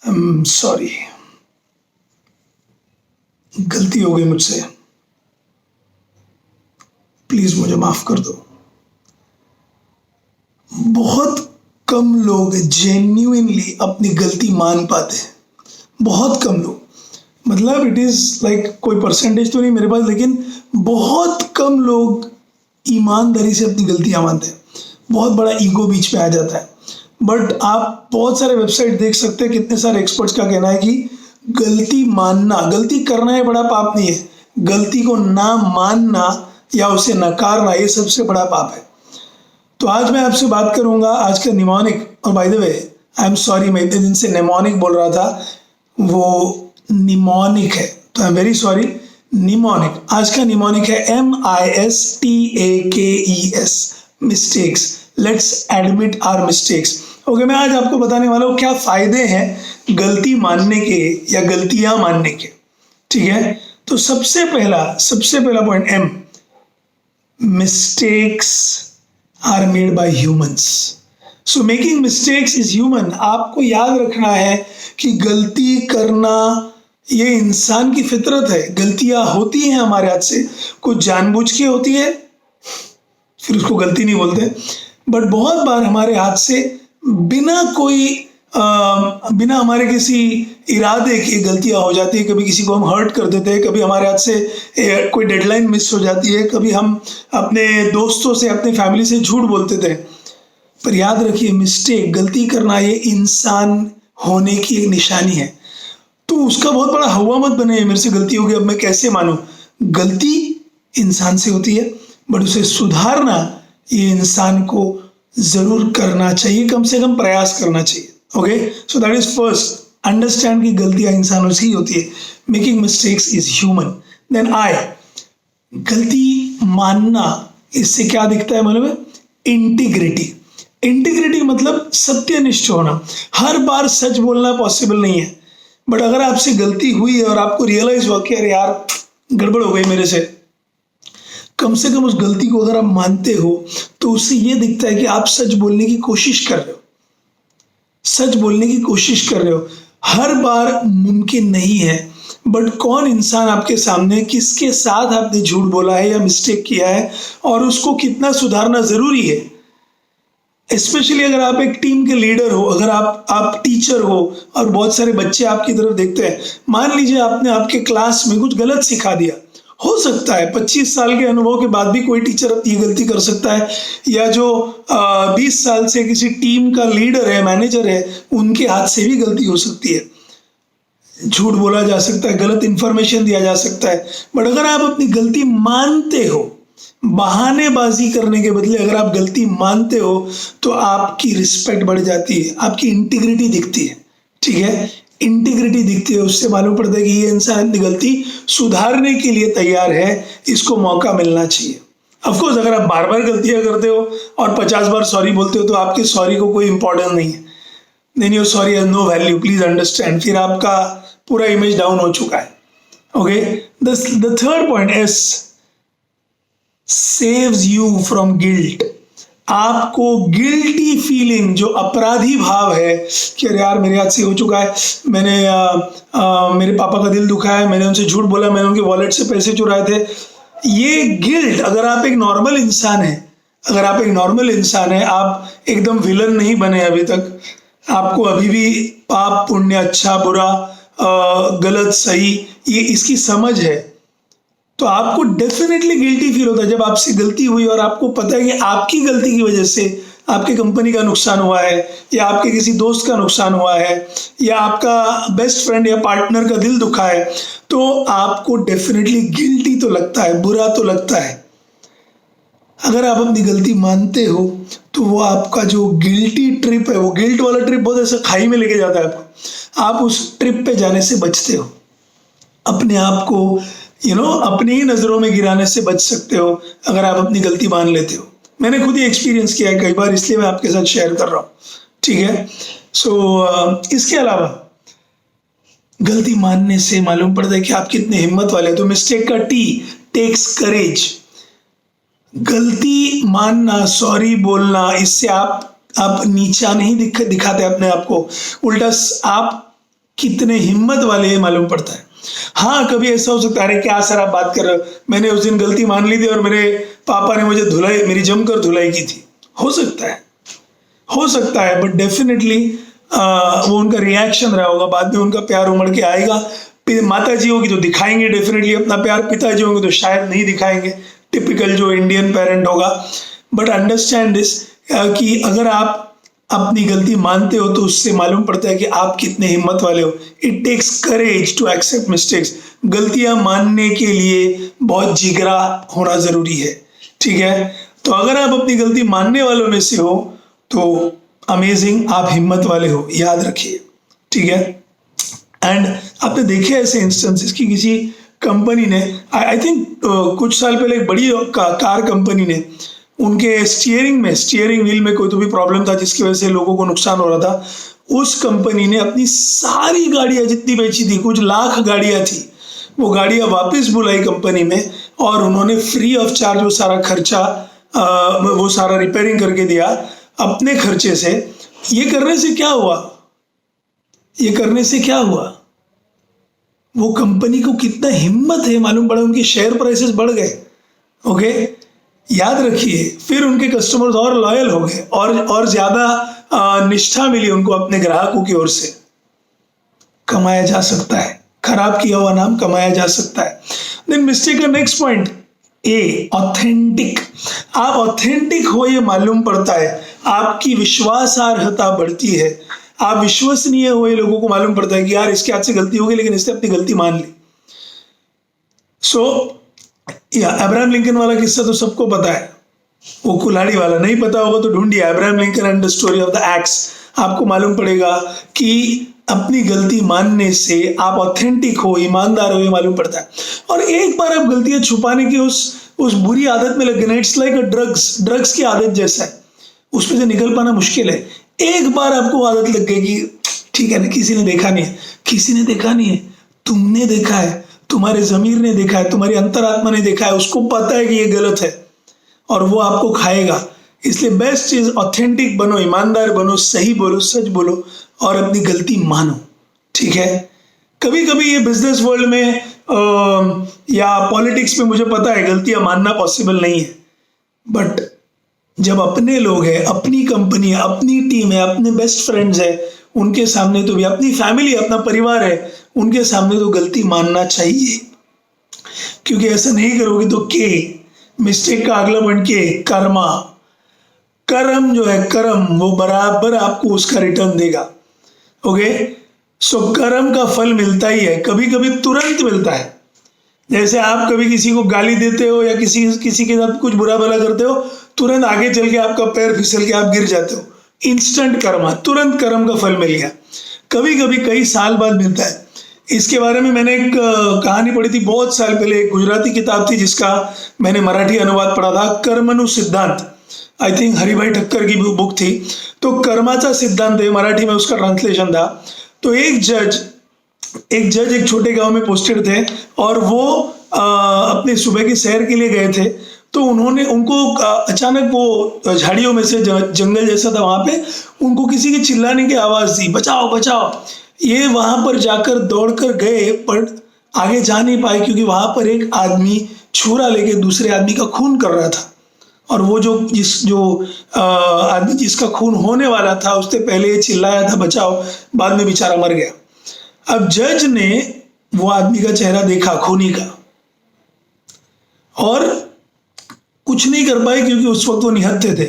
Sorry, गलती हो गई मुझसे, प्लीज मुझे माफ कर दो। बहुत कम लोग जेन्युइनली अपनी गलती मान पाते हैं, बहुत कम लोग। मतलब इट इज लाइक कोई परसेंटेज तो नहीं मेरे पास, लेकिन बहुत कम लोग ईमानदारी से अपनी गलतियां मानते हैं। बहुत बड़ा ईगो बीच में आ जाता है। बट आप बहुत सारे वेबसाइट देख सकते हैं, कितने सारे एक्सपर्ट्स का कहना है कि गलती मानना, गलती करना ये बड़ा पाप नहीं है, गलती को ना मानना या उसे नकारना ये सबसे बड़ा पाप है। तो आज मैं आपसे बात करूंगा आज का निमोनिक। और by the way I am sorry, मैं इतने दिन से नेमोनिक बोल रहा था, वो निमोनिक है, तो I am very sorry. Mnemonic, आज का निमोनिक है MISTAKES, mistakes. Let's admit our mistakes. Okay, मैं आज आपको बताने वाला हूँ क्या फायदे हैं गलती मानने के या गलतियां मानने के। ठीक है, तो सबसे पहला point M, mistakes are made by humans. So making mistakes is human. आपको याद रखना है कि गलती करना ये इंसान की फितरत है। गलतियां होती हैं हमारे हाथ से, कुछ जानबूझ के होती है, फिर उसको गलती नहीं बोलते, बट बहुत बार हमारे हाथ से बिना कोई बिना हमारे किसी इरादे के गलतियां हो जाती है। कभी किसी को हम हर्ट कर देते हैं, कभी हमारे हाथ से कोई डेडलाइन मिस हो जाती है, कभी हम अपने दोस्तों से, अपने फैमिली से झूठ बोलते थे। पर याद रखिए, मिस्टेक, गलती करना ये इंसान होने की एक निशानी है। तो उसका बहुत बड़ा हवा मत बने, मेरे से गलती हो गई अब मैं कैसे मानूं। गलती इंसान से होती है, बट उसे सुधारना ये इंसान को जरूर करना चाहिए, कम से कम प्रयास करना चाहिए। Okay, so that is first, understand की गलतियां इंसानों से ही होती है। Making mistakes is human. Then I, गलती मानना, इससे क्या दिखता है मालूम है? इंटीग्रिटी। इंटीग्रिटी मतलब सत्यनिष्ठ होना। हर बार सच बोलना पॉसिबल नहीं है, बट अगर आपसे गलती हुई है और आपको रियलाइज हुआ कि अरे यार गड़बड़ हो गई मेरे से, कम से कम उस गलती को अगर आप मानते हो तो उससे ये दिखता है कि आप सच बोलने की कोशिश कर रहे हो, सच बोलने की कोशिश कर रहे हो। हर बार मुमकिन नहीं है, बट कौन इंसान आपके सामने, किसके साथ आपने झूठ बोला है या मिस्टेक किया है और उसको कितना सुधारना जरूरी है। स्पेशली अगर आप एक टीम के लीडर हो, अगर आप टीचर हो और बहुत सारे बच्चे आपकी तरफ देखते हैं, मान लीजिए आपने आपके क्लास में कुछ गलत सिखा दिया। हो सकता है 25 साल के अनुभव के बाद भी कोई टीचर ये गलती कर सकता है, या जो 20 साल से किसी टीम का लीडर है, मैनेजर है, उनके हाथ से भी गलती हो सकती है। झूठ बोला जा सकता है, गलत इंफॉर्मेशन दिया जा सकता है। बट अगर आप अपनी गलती मानते हो, बहानेबाजी करने के बदले अगर आप गलती मानते हो, तो आपकी रिस्पेक्ट बढ़ जाती है, आपकी इंटीग्रिटी दिखती है। ठीक है, इंटीग्रिटी दिखती है, उससे मालूम पड़ता है कि ये इंसान अपनी गलती सुधारने के लिए तैयार है, इसको मौका मिलना चाहिए। ऑफकोर्स अगर आप बार बार गलतियां करते हो और 50 बार सॉरी बोलते हो, तो आपके सॉरी को कोई इंपॉर्टेंस नहीं है, then your sorry has no value, please understand. फिर आपका पूरा इमेज डाउन हो चुका है। Okay, the third point is saves you from guilt. आपको गिल्टी फीलिंग, जो अपराधी भाव है कि अरे यार मेरे हाथ से हो चुका है, मैंने मेरे पापा का दिल दुखाया है, मैंने उनसे झूठ बोला, मैंने उनके वॉलेट से पैसे चुराए थे, ये गिल्ट, अगर आप एक नॉर्मल इंसान है, अगर आप एक नॉर्मल इंसान है, आप एकदम विलन नहीं बने अभी तक, आपको अभी भी पाप पुण्य, अच्छा बुरा, गलत सही, ये इसकी समझ है, तो आपको डेफिनेटली गिल्टी फील होता है जब आपसे गलती हुई और आपको पता है कि आपकी गलती की वजह से आपकी कंपनी का नुकसान हुआ है, या आपके किसी दोस्त का नुकसान हुआ है, या आपका बेस्ट फ्रेंड या पार्टनर का दिल दुखा है, तो आपको डेफिनेटली गिल्टी तो लगता है, बुरा तो लगता है। अगर आप अपनी गलती मानते हो तो वो आपका जो गिल्टी ट्रिप है, वो गिल्ट वाला ट्रिप बहुत ऐसा खाई में लेके जाता है आपको, आप उस ट्रिप पे जाने से बचते हो, अपने आप को अपनी ही नज़रों में गिराने से बच सकते हो अगर आप अपनी गलती मान लेते हो। मैंने खुद ही एक्सपीरियंस किया है कई बार, इसलिए मैं आपके साथ शेयर कर रहा हूँ। ठीक है, सो इसके अलावा गलती मानने से मालूम पड़ता है कि आप कितने हिम्मत वाले हो। तो मिस्टेक का टी, टेक्स करेज। गलती मानना, सॉरी बोलना, इससे आप नीचा नहीं दिखाते अपने आप को, उल्टा आप कितने हिम्मत वाले ये मालूम पड़ता है। हाँ, कभी ऐसा हो सकता है, अरे क्या सर आप बात कर रहे हो, मैंने उस दिन गलती मान ली थी और मेरे पापा ने मुझे धुलाई, मेरी जमकर धुलाई की थी। हो सकता है, हो सकता है, बट डेफिनेटली वो उनका रिएक्शन रहा होगा, बाद में उनका प्यार उमड़ के आएगा। माता जी होगी तो दिखाएंगे डेफिनेटली अपना प्यार, पिताजी होंगे तो शायद नहीं दिखाएंगे, टिपिकल जो इंडियन पेरेंट होगा। बट अंडरस्टैंड दिस कि अगर आप अपनी गलती मानते हो तो उससे मालूम पड़ता है कि आप कितने हिम्मत वाले हो। It takes courage to accept mistakes. गलतियां मानने के लिए बहुत जिगरा होना जरूरी है, ठीक है। तो अगर आप अपनी गलती मानने वालों में से हो तो अमेजिंग, आप हिम्मत वाले हो, याद रखिए, ठीक है। एंड आपने देखे ऐसे इंस्टेंसेस कि किसी कंपनी ने, आई थिंक कुछ साल पहले एक बड़ी कार कंपनी ने उनके स्टीयरिंग व्हील में कोई तो भी प्रॉब्लम था जिसकी वजह से लोगों को नुकसान हो रहा था। उस कंपनी ने अपनी सारी गाड़ियां जितनी बेची थी, कुछ लाख गाड़ियां थी, वो गाड़ियां वापस बुलाई कंपनी में और उन्होंने फ्री ऑफ चार्ज वो सारा खर्चा, वो सारा रिपेयरिंग करके दिया अपने खर्चे से। ये करने से क्या हुआ, ये करने से क्या हुआ, वो कंपनी को कितना हिम्मत है मालूम पड़ा, उनके शेयर प्राइसेस बढ़ गए। ओके, याद रखिए, फिर उनके कस्टमर्स और लॉयल हो गए और ज्यादा निष्ठा मिली उनको अपने ग्राहकों की ओर से। कमाया जा सकता है, खराब किया हुआ नाम कमाया जा सकता है। देन मिस्टेक का नेक्स्ट पॉइंट ए, ऑथेंटिक। आप ऑथेंटिक हो ये मालूम पड़ता है, आपकी विश्वासार्हता बढ़ती है। आप विश्वसनीय हो ये लोगों को मालूम पड़ता है कि यार इसके हाथ से गलती हो गई लेकिन इसने अपनी गलती मान ली। सो अब्राहम लिंकन वाला किस्सा तो सबको पता है, वो कुल्हाड़ी वाला। नहीं पता होगा तो ढूंढिए Abraham Lincoln and the story of the x, आपको मालूम पड़ेगा कि अपनी गलती मानने से आप ऑथेंटिक हो, ईमानदार हो, ये मालूम पड़ता है। और एक बार आप गलतियां छुपाने की उस बुरी आदत में लग गए ना, इट्स लाइक अ ड्रग्स की आदत जैसा है, उसमें से निकल पाना मुश्किल है। एक बार आपको आदत लग गई कि ठीक है ना, किसी ने देखा नहीं है, किसी ने देखा नहीं है, तुमने देखा है, तुम्हारे जमीर ने देखा है, तुम्हारी अंतरात्मा ने देखा है, उसको पता है कि ये गलत है और वो आपको खाएगा। इसलिए बेस्ट चीज ऑथेंटिक बनो, ईमानदार बनो, सही बोलो, सच बोलो और अपनी गलती मानो, ठीक है। कभी कभी ये बिजनेस वर्ल्ड में या पॉलिटिक्स में मुझे पता है गलतियां मानना पॉसिबल नहीं है, बट जब अपने लोग हैं, अपनी कंपनी है, अपनी टीम है, अपने बेस्ट फ्रेंड्स है, उनके सामने तो भी, अपनी फैमिली, अपना परिवार है, उनके सामने तो गलती मानना चाहिए। क्योंकि ऐसा नहीं करोगे तो मिस्टेक का अगला पॉइंट कर्मा। कर्म जो है, कर्म वो बराबर आपको उसका रिटर्न देगा। ओके, सो कर्म का फल मिलता ही है, कभी कभी तुरंत मिलता है। जैसे आप कभी किसी को गाली देते हो या किसी के साथ कुछ बुरा भला करते हो, तुरंत आगे चल के आपका पैर फिसल के आप गिर जाते हो, इंस्टेंट कर्मा, तुरंत कर्म का फल मिल गया। कभी कभी कई साल बाद मिलता है। इसके बारे में मैंने एक कहानी पढ़ी थी बहुत साल पहले, एक गुजराती किताब थी जिसका मैंने मराठी अनुवाद पढ़ा था, कर्मनु सिद्धांत। आई थिंक हरिभाई ठक्कर की बुक थी। तो कर्माचा सिद्धांत है, मराठी में उसका ट्रांसलेशन था। तो एक जज एक छोटे गांव में पोस्टेड थे और वो अपने सुबह की सैर के लिए गए थे। तो उनको अचानक वो झाड़ियों में से, जंगल जैसा था वहां पे, उनको किसी के चिल्लाने की आवाज दी, बचाओ बचाओ। ये वहां पर जाकर दौड़कर गए पर आगे जा नहीं पाए क्योंकि वहां पर एक आदमी छुरा लेके दूसरे आदमी का खून कर रहा था। और वो आदमी जिसका खून होने वाला था उसने पहले ये चिल्लाया था बचाओ, बाद में बेचारा मर गया। अब जज ने वो आदमी का चेहरा देखा खूनी का और कुछ नहीं कर पाए क्योंकि उस वक्त वो निहत्थे थे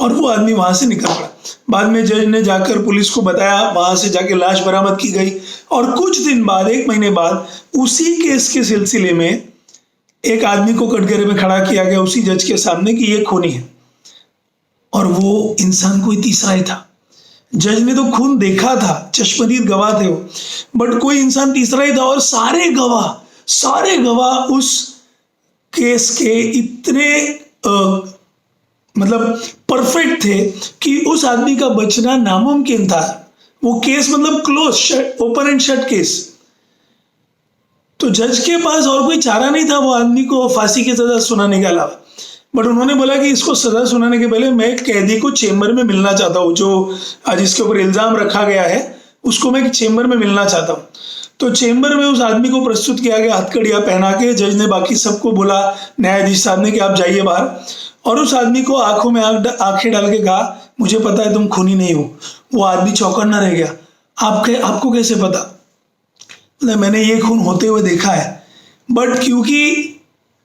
और वो आदमी वहां से निकल पड़ा। बाद में जज ने जाकर पुलिस को बताया, वहां से जाके लाश बरामद की गई और कुछ दिन बाद, 1 महीने बाद, उसी केस के सिलसिले में एक आदमी को कटघरे में खड़ा किया गया उसी जज के सामने कि ये खूनी है और वो इंसान कोई तीसरा ही था। जज ने तो खून देखा था, चश्मदीद गवाह थे वो, बट कोई इंसान तीसरा ही था और सारे गवाह उस केस के इतने मतलब परफेक्ट थे कि उस आदमी का बचना नामुमकिन था। वो केस मतलब close, open and shut case. तो जज के पास और कोई चारा नहीं था वो आदमी को फांसी की सजा सुनाने के अलावा। बट उन्होंने बोला कि इसको सजा सुनाने के पहले मैं कैदी को चेम्बर में मिलना चाहता हूँ, जो जिसके ऊपर इल्जाम रखा गया है उसको मैं चेंबर में मिलना चाहता हूँ। तो चेंबर में उस आदमी को प्रस्तुत किया गया हथकड़ियाँ पहना के। जज ने बाकी सबको बोला, न्यायाधीश साहब ने, कि आप जाइए बाहर। और उस आदमी को आंखों में आंखें डाल के कहा, मुझे पता है तुम खूनी नहीं हो। वो आदमी चौंकन्ना रह गया। आपको कैसे पता? मतलब मैंने ये खून होते हुए देखा है, बट क्योंकि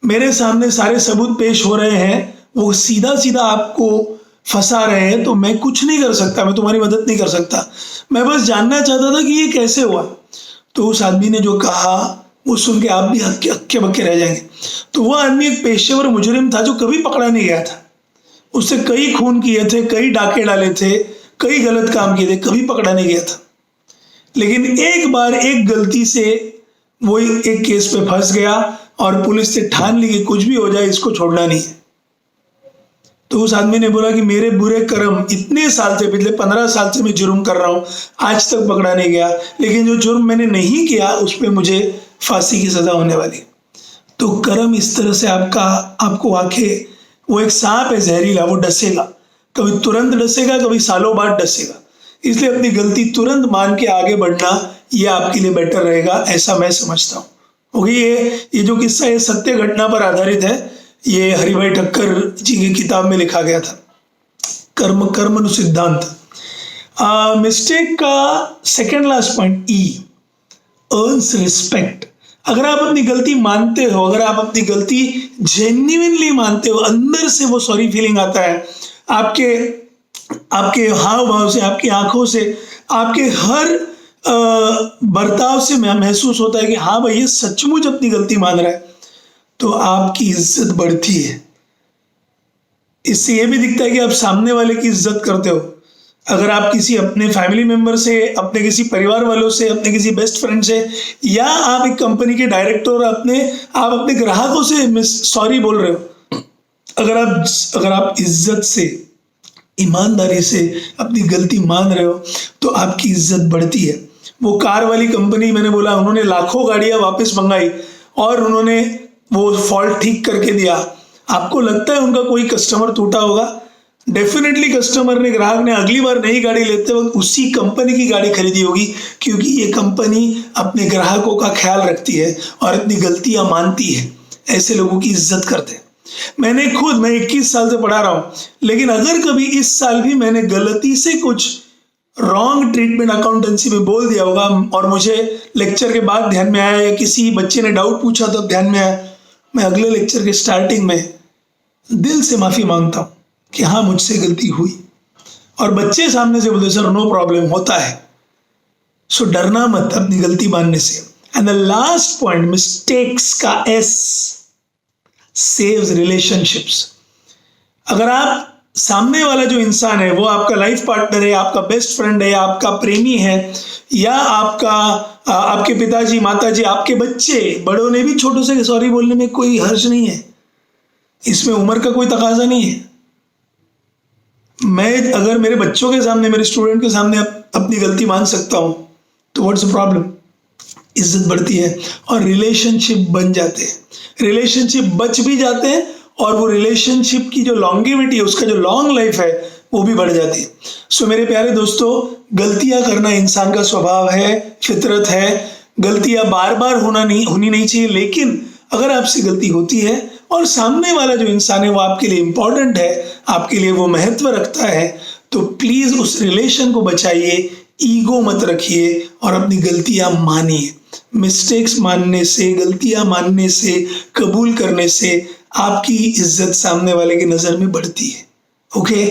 मेरे सामने सारे सबूत पेश हो रहे हैं, वो सीधा सीधा आपको फंसा रहे हैं, तो मैं कुछ नहीं कर सकता, मैं तुम्हारी मदद नहीं कर सकता। मैं बस जानना चाहता था कि ये कैसे हुआ। तो उस आदमी ने जो कहा वो सुन के आप भी हक्के बक्के रह जाएंगे। तो वो आदमी एक पेशेवर मुजरिम था जो कभी पकड़ा नहीं गया था। उससे कई खून किए थे, कई डाके डाले थे, कई गलत काम किए थे, कभी पकड़ा नहीं गया था। लेकिन एक बार एक गलती से वो एक केस पे फंस गया और पुलिस ने ठान ली कि कुछ भी हो जाए इसको छोड़ना नहीं है। तो उस आदमी ने बोला कि मेरे बुरे कर्म, इतने साल से, पिछले 15 साल से मैं जुर्म कर रहा हूँ, आज तक पकड़ा नहीं गया, लेकिन जो जुर्म मैंने नहीं किया उस पर मुझे फांसी की सजा होने वाली। तो कर्म इस तरह से आपको आंखें, वो एक सांप है जहरीला, वो डसेगा, कभी तुरंत डसेगा, कभी सालों बाद डसेगा। इसलिए अपनी गलती तुरंत मान के आगे बढ़ना ये आपके लिए बेटर रहेगा, ऐसा मैं समझता हूँ। ओके, ये जो किस्सा है सत्य घटना पर आधारित है। ये हरिभाई ठक्कर जी की किताब में लिखा गया था, कर्म सिद्धांत। मिस्टेक का सेकेंड लास्ट पॉइंट, ई, अर्न्स रिस्पेक्ट। अगर आप अपनी गलती मानते हो, अगर आप अपनी गलती जेन्युइनली मानते हो, अंदर से वो सॉरी फीलिंग आता है, आपके हाव भाव से, आपकी आंखों से, आपके हर बर्ताव से महसूस होता है कि हाँ भाई ये सचमुच अपनी गलती मान रहा है, तो आपकी इज्जत बढ़ती है। इससे यह भी दिखता है कि आप सामने वाले की इज्जत करते हो। अगर आप किसी अपने फैमिली मेंबर से, अपने किसी परिवार वालों से, अपने किसी बेस्ट फ्रेंड से, या आप एक कंपनी के डायरेक्टर, आप अपने ग्राहकों से सॉरी बोल रहे हो, अगर आप इज्जत से, ईमानदारी से अपनी गलती मान रहे हो, तो आपकी इज्जत बढ़ती है। वो कार वाली कंपनी, मैंने बोला, उन्होंने लाखों गाड़ियां वापस मंगाई और उन्होंने वो फॉल्ट ठीक करके दिया। आपको लगता है उनका कोई कस्टमर टूटा होगा? डेफिनेटली कस्टमर ने, ग्राहक ने अगली बार नई गाड़ी लेते वक्त उसी कंपनी की गाड़ी खरीदी होगी, क्योंकि ये कंपनी अपने ग्राहकों का ख्याल रखती है और अपनी गलतियां मानती है। ऐसे लोगों की इज्जत करते हैं। मैं 21 साल से पढ़ा रहा हूं, लेकिन अगर कभी इस साल भी मैंने गलती से कुछ रॉन्ग ट्रीटमेंट अकाउंटेंसी में बोल दिया होगा और मुझे लेक्चर के बाद ध्यान में आया, या किसी बच्चे ने डाउट पूछा तब ध्यान में आया, मैं अगले लेक्चर के स्टार्टिंग में दिल से माफी मांगता हूं कि हाँ मुझसे गलती हुई। और बच्चे सामने से बोलते, सर नो प्रॉब्लम, होता है। सो डरना मत अपनी गलती मानने से। And the last point, mistakes का एस, सेव्स रिलेशनशिप्स। अगर आप, सामने वाला जो इंसान है वो आपका लाइफ पार्टनर है, आपका बेस्ट फ्रेंड है, आपका प्रेमी है, या आपके पिताजी, माताजी, आपके बच्चे, बड़ों ने भी छोटों से सॉरी बोलने में कोई हर्ज नहीं है। इसमें उम्र का कोई तकाजा नहीं है। मैं अगर मेरे बच्चों के सामने, मेरे स्टूडेंट के सामने अपनी गलती मान सकता हूं, तो व्हाट्स द प्रॉब्लम? इज्जत बढ़ती है और रिलेशनशिप बन जाते हैं, रिलेशनशिप बच भी जाते हैं, और वो रिलेशनशिप की जो लॉन्गेविटी है, उसका जो लॉन्ग लाइफ है, वो भी बढ़ जाती है। सो मेरे प्यारे दोस्तों, गलतियां करना इंसान का स्वभाव है, फितरत है। गलतियां बार बार होनी नहीं चाहिए, लेकिन अगर आपसे गलती होती है और सामने वाला जो इंसान है वो आपके लिए इंपॉर्टेंट है, आपके लिए वो महत्व रखता है, तो प्लीज उस रिलेशन को बचाइए, ईगो मत रखिए और अपनी गलतियां मानिए। मिस्टेक्स मानने से, गलतियां मानने से, कबूल करने से आपकी इज्जत सामने वाले की नजर में बढ़ती है। Okay,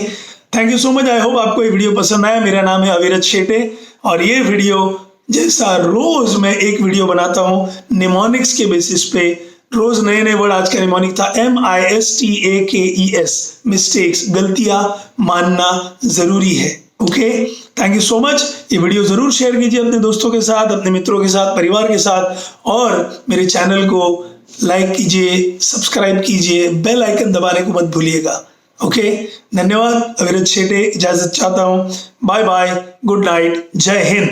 thank you so much. I hope आपको ये वीडियो पसंद आया। मेरा नाम है अविरत शेटे और ये वीडियो, जैसा रोज मैं एक वीडियो बनाता हूँ निमोनिक्स के बेसिस पे, रोज नए नए वर्ड। आज का निमोनिक था MISTAKES, मिस्टेक्स, गलतियां मानना जरूरी है। Okay, thank you so much. ये वीडियो जरूर शेयर कीजिए अपने दोस्तों के साथ, अपने मित्रों के साथ, परिवार के साथ, और मेरे चैनल को लाइक कीजिए, सब्सक्राइब कीजिए, बेल आइकन दबाने को मत भूलिएगा। ओके, धन्यवाद। अविरत शेटे इजाजत चाहता हूं। बाय बाय, गुड नाइट, जय हिंद।